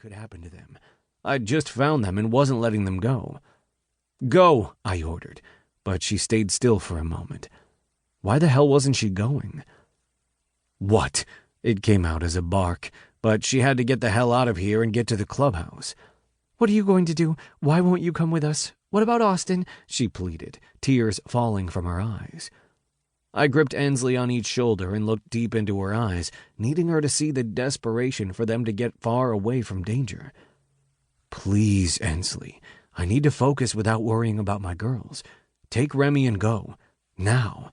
could happen to them. I'd just found them and wasn't letting them go. "Go," I ordered, but she stayed still for a moment. Why the hell wasn't she going? "What?" It came out as a bark, but she had to get the hell out of here and get to the clubhouse. "What are you going to do? Why won't you come with us? What about Austin?" she pleaded, tears falling from her eyes. I gripped Ensley on each shoulder and looked deep into her eyes, needing her to see the desperation for them to get far away from danger. "Please, Ensley, I need to focus without worrying about my girls. Take Remy and go. Now."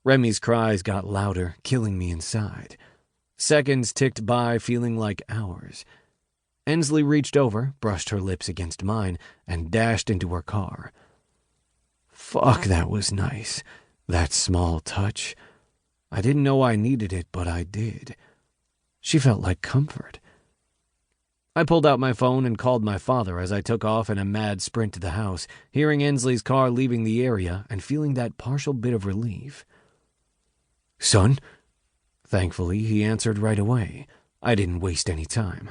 Remy's cries got louder, killing me inside. Seconds ticked by, feeling like hours. Ensley reached over, brushed her lips against mine, and dashed into her car. Fuck, that was nice. That small touch. I didn't know I needed it, but I did. She felt like comfort. I pulled out my phone and called my father as I took off in a mad sprint to the house, hearing Ensley's car leaving the area and feeling that partial bit of relief. "Son?" Thankfully, he answered right away. I didn't waste any time.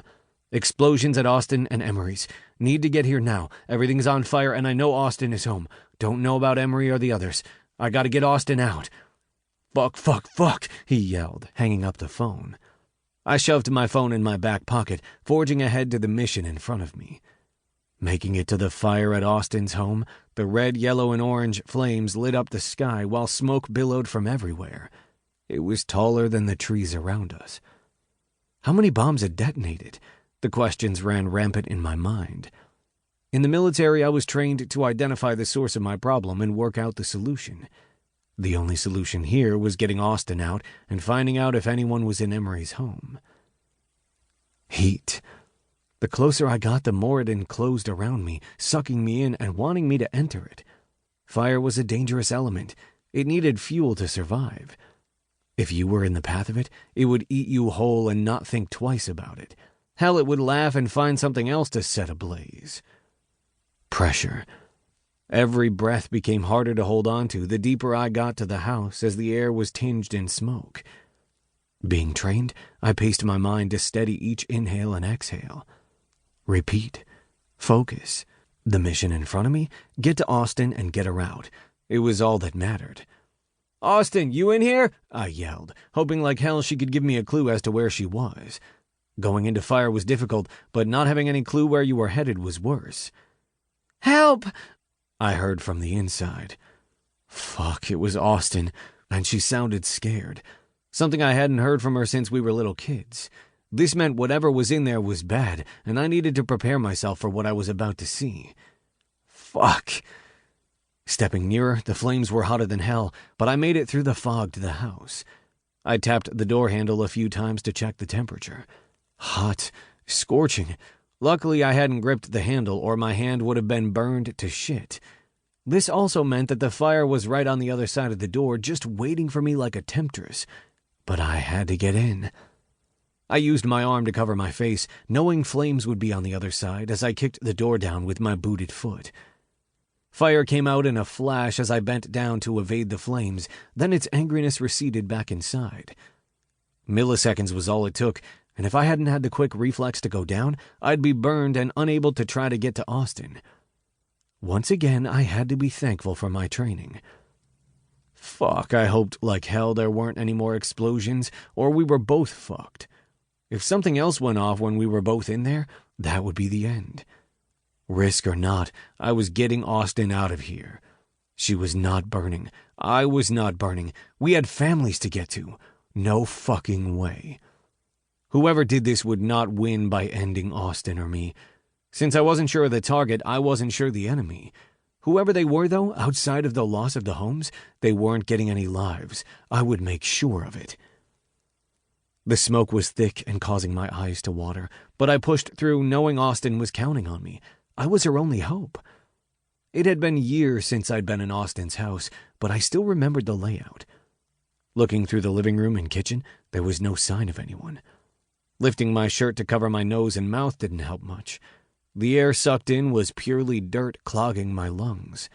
"Explosions at Austin and Emery's. Need to get here now. Everything's on fire and I know Austin is home. Don't know about Emery or the others. I gotta get Austin out." "Fuck, fuck, fuck," he yelled, hanging up the phone. I shoved my phone in my back pocket, forging ahead to the mission in front of me. Making it to the fire at Austin's home, the red, yellow, and orange flames lit up the sky while smoke billowed from everywhere. It was taller than the trees around us. How many bombs had detonated? The questions ran rampant in my mind. In the military, I was trained to identify the source of my problem and work out the solution. The only solution here was getting Austin out and finding out if anyone was in Emery's home. Heat. The closer I got, the more it enclosed around me, sucking me in and wanting me to enter it. Fire was a dangerous element. It needed fuel to survive. If you were in the path of it, it would eat you whole and not think twice about it. Hell, it would laugh and find something else to set ablaze. Pressure. Every breath became harder to hold on to the deeper I got to the house as the air was tinged in smoke. Being trained, I paced my mind to steady each inhale and exhale. Repeat. Focus. The mission in front of me, get to Austin and get her out. It was all that mattered. "Austin, you in here?" I yelled, hoping like hell she could give me a clue as to where she was. Going into fire was difficult, but not having any clue where you were headed was worse. "Help!" I heard from the inside. Fuck, it was Austin, and she sounded scared. Something I hadn't heard from her since we were little kids. This meant whatever was in there was bad, and I needed to prepare myself for what I was about to see. Fuck. Stepping nearer, the flames were hotter than hell, but I made it through the fog to the house. I tapped the door handle a few times to check the temperature. Hot. Scorching. Luckily, I hadn't gripped the handle or my hand would have been burned to shit. This also meant that the fire was right on the other side of the door, just waiting for me like a temptress. But I had to get in. I used my arm to cover my face, knowing flames would be on the other side as I kicked the door down with my booted foot. Fire came out in a flash as I bent down to evade the flames, then its angriness receded back inside. Milliseconds was all it took, and if I hadn't had the quick reflex to go down, I'd be burned and unable to try to get to Austin. Once again, I had to be thankful for my training. Fuck, I hoped like hell there weren't any more explosions, or we were both fucked. If something else went off when we were both in there, that would be the end. Risk or not, I was getting Austin out of here. She was not burning. I was not burning. We had families to get to. No fucking way. Whoever did this would not win by ending Austin or me. Since I wasn't sure of the target, I wasn't sure the enemy. Whoever they were, though, outside of the loss of the homes, they weren't getting any lives. I would make sure of it. The smoke was thick and causing my eyes to water, but I pushed through knowing Austin was counting on me. I was her only hope. It had been years since I'd been in Austin's house, but I still remembered the layout. Looking through the living room and kitchen, there was no sign of anyone. Lifting my shirt to cover my nose and mouth didn't help much. The air sucked in was purely dirt clogging my lungs.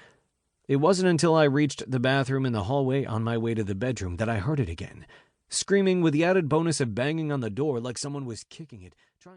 It wasn't until I reached the bathroom in the hallway on my way to the bedroom that I heard it again, screaming with the added bonus of banging on the door like someone was kicking it, trying